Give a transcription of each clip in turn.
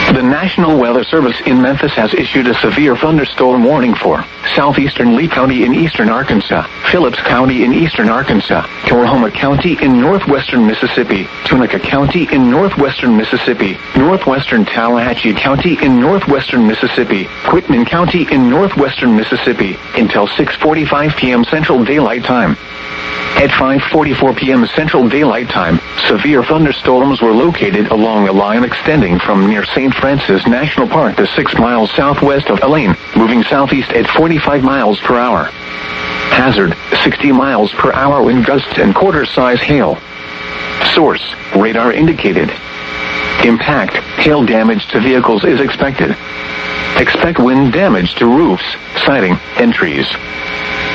The National Weather Service in Memphis has issued a severe thunderstorm warning for southeastern Lee County in eastern Arkansas, Phillips County in eastern Arkansas, Tullahoma County in northwestern Mississippi, Tunica County in northwestern Mississippi, northwestern Tallahatchie County in northwestern Mississippi, Quitman County in northwestern Mississippi, until 6:45 p.m. Central Daylight Time. At 5:44 p.m. Central Daylight Time, severe thunderstorms were located along a line extending from near St. Francis National Park to 6 miles southwest of Elaine, moving southeast at 45 miles per hour. Hazard, 60 miles per hour wind gusts and quarter-size hail. Source, radar indicated. Impact, hail damage to vehicles is expected. Expect wind damage to roofs, siding, and trees.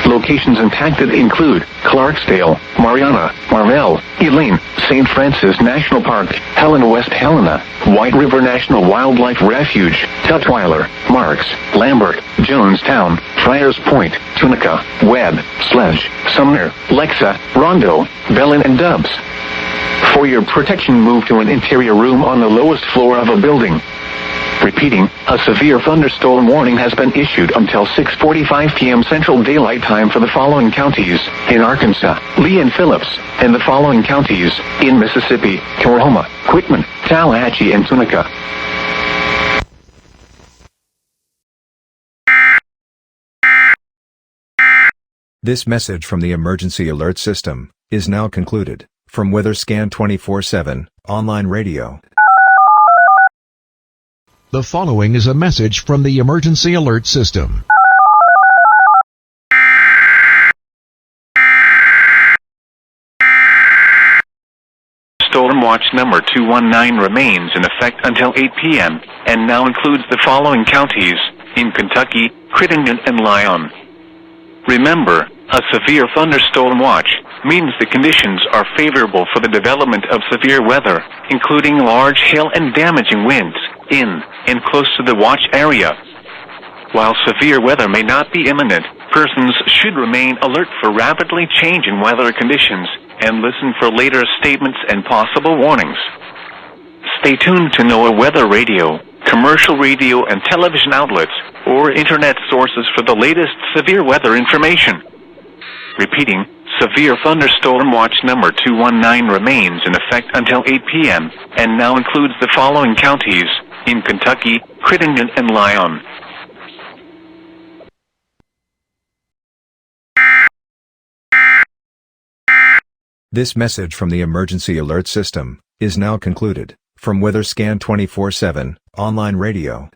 Locations impacted include Clarksdale, Mariana, Marvell, Elaine, St. Francis National Park, Helena, West Helena, White River National Wildlife Refuge, Tutwiler, Marks, Lambert, Jonestown, Friars Point, Tunica, Webb, Sledge, Sumner, Lexa, Rondo, Belen, and Dubs. For your protection, move to an interior room on the lowest floor of a building. Repeating, a severe thunderstorm warning has been issued until 6:45 p.m. Central Daylight Time for the following counties in Arkansas, Lee and Phillips, and the following counties in Mississippi, Tullahoma, Quitman, Tallahatchie, and Tunica. This message from the Emergency Alert System is now concluded. From WeatherScan 24/7 online radio. The following is a message from the Emergency Alert System. Storm Watch number 219 remains in effect until 8 p.m. and now includes the following counties in Kentucky, Crittenden, and Lyon. Remember, a severe thunderstorm watch means the conditions are favorable for the development of severe weather, including large hail and damaging winds, in and close to the watch area. While severe weather may not be imminent, persons should remain alert for rapidly changing weather conditions and listen for later statements and possible warnings. Stay tuned to NOAA weather radio, commercial radio and television outlets, or internet sources for the latest severe weather information. Repeating, severe thunderstorm watch number 219 remains in effect until 8 p.m. and now includes the following counties in Kentucky, Crittenden, and Lyon. This message from the Emergency Alert System is now concluded. From WeatherScan 24/7 online radio.